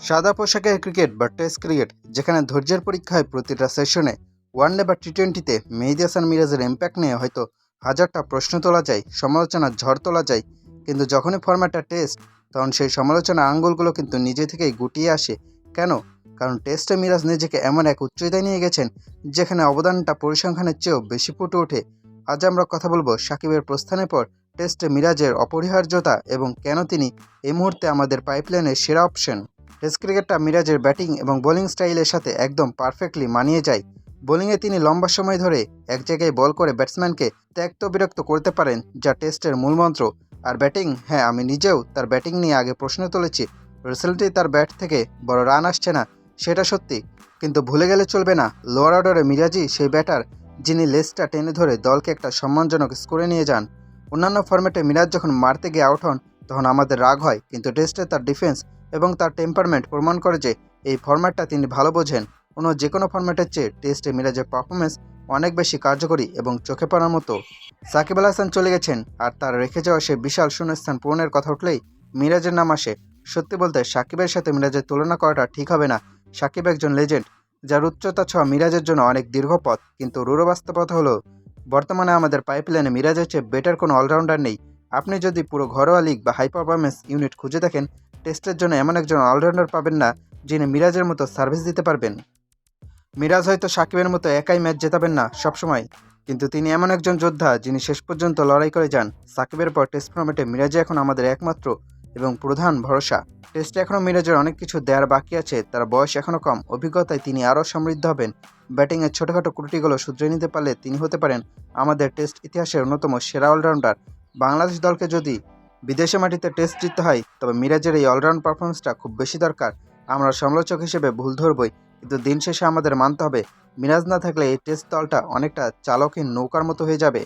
সাদা পোশাকের ক্রিকেট বা টেস্ট ক্রিকেট যেখানে ধৈর্যের পরীক্ষা হয় প্রতিটা সেশনে, ওয়ানডে বা টি-20তে মেহেদী হাসান মিরাজের ইম্প্যাক্ট নিয়ে হয়তো হাজারটা প্রশ্ন তোলা যায়, সমালোচনার ঝড় তোলা যায়, কিন্তু যখনই ফরম্যাটটা টেস্ট, তখন সেই সমালোচনা আঙ্গুলগুলো কিন্তু নিজে থেকেই গুটিয়ে আসে। কেন? কারণ টেস্টে মিরাজ নিজেকে এমন এক উচ্চতায় নিয়ে গেছেন যেখানে অবদানটা পরিসংখ্যানের চেয়েও বেশি ফুটে ওঠে। আজ আমরা কথা বলবো সাকিবের প্রস্থানের পর টেস্টে মিরাজের অপরিহার্যতা এবং কেন তিনি এই মুহূর্তে আমাদের পাইপলাইনের সেরা অপশন। টেস্ট ক্রিকেটটা মিরাজের ব্যাটিং এবং বোলিং স্টাইলের সাথে একদম পারফেক্টলি মানিয়ে যায়। বোলিংয়ে তিনি লম্বা সময় ধরে এক জায়গায় বল করে ব্যাটসম্যানকে ত্যক্ত বিরক্ত করতে পারেন, যা টেস্টের মূলমন্ত্র। আর ব্যাটিং, হ্যাঁ, আমি নিজেও তার ব্যাটিং নিয়ে আগে প্রশ্ন তুলেছি। রিসেন্টলি তার ব্যাট থেকে বড় রান আসছে না, সেটা সত্যি, কিন্তু ভুলে গেলে চলবে না লোয়ার অর্ডারে মিরাজই সেই ব্যাটার যিনি লেসটা টেনে ধরে দলকে একটা সম্মানজনক স্কোরে নিয়ে যান। অন্যান্য ফরম্যাটে মিরাজ যখন মারতে গিয়ে আউট হন তখন আমাদের রাগ হয়, কিন্তু টেস্টে তার ডিফেন্স এবং তার টেম্পারমেন্ট প্রমাণ করে যে এই ফরম্যাটটা তিনি ভালো বোঝেন। যে কোনো ফরম্যাটের চেয়ে টেস্টে মিরাজের পারফরমেন্স অনেক বেশি কার্যকরী এবং চোখে পড়ার মতো। সাকিব আল হাসান চলে গেছেন, আর তার রেখে যাওয়া সে বিশাল শূন্যস্থান পূরণের কথা উঠলেই মিরাজের নাম আসে। সত্যি বলতে সাকিবের সাথে মিরাজের তুলনা করাটা ঠিক হবে না। সাকিব একজন লেজেন্ড, যার উচ্চতা ছোঁয়া মিরাজের জন্য অনেক দীর্ঘ পথ, কিন্তু রূঢ় বাস্তবতা হলো বর্তমানে আমাদের পাইপলাইনে মিরাজের চেয়ে বেটার কোনো অলরাউন্ডার নেই। আপনি যদি পুরো ঘরোয়া লিগ বা হাই পারফরমেন্স ইউনিট খুঁজে দেখেন, টেস্টের জন্য এমন একজন অলরাউন্ডার পাবেন না যিনি মিরাজের মতো সার্ভিস দিতে পারবেন। মিরাজ হয়তো সাকিবের মতো একাই ম্যাচ জেতাবেন না সবসময়, কিন্তু তিনি এমন একজন যোদ্ধা যিনি শেষ পর্যন্ত লড়াই করে যান। সাকিবের পর টেস্ট ফর্মেটে মিরাজই এখন আমাদের একমাত্র এবং প্রধান ভরসা। টেস্টে এখনও মিরাজের অনেক কিছু দেওয়ার বাকি আছে, তার বয়স এখনও কম, অভিজ্ঞতায় তিনি আরও সমৃদ্ধ হবেন। ব্যাটিংয়ের ছোটোখাটো ত্রুটিগুলো শুধরে নিতে পারলে তিনি হতে পারেন আমাদের টেস্ট ইতিহাসের অন্যতম সেরা অলরাউন্ডার। বাংলাদেশ দলকে যদি বিদেশে মাটিতে টেস্ট জিততে হয়, তবে মিরাজের এই অলরাউন্ড পারফরমেন্সটা খুব বেশি দরকার। আমরা সমালোচক হিসেবে ভুল ধরবই, কিন্তু দিন শেষে আমাদের মানতে হবে মিরাজ না থাকলে এই টেস্ট দলটা অনেকটা চালকহীন নৌকার মতো হয়ে যাবে।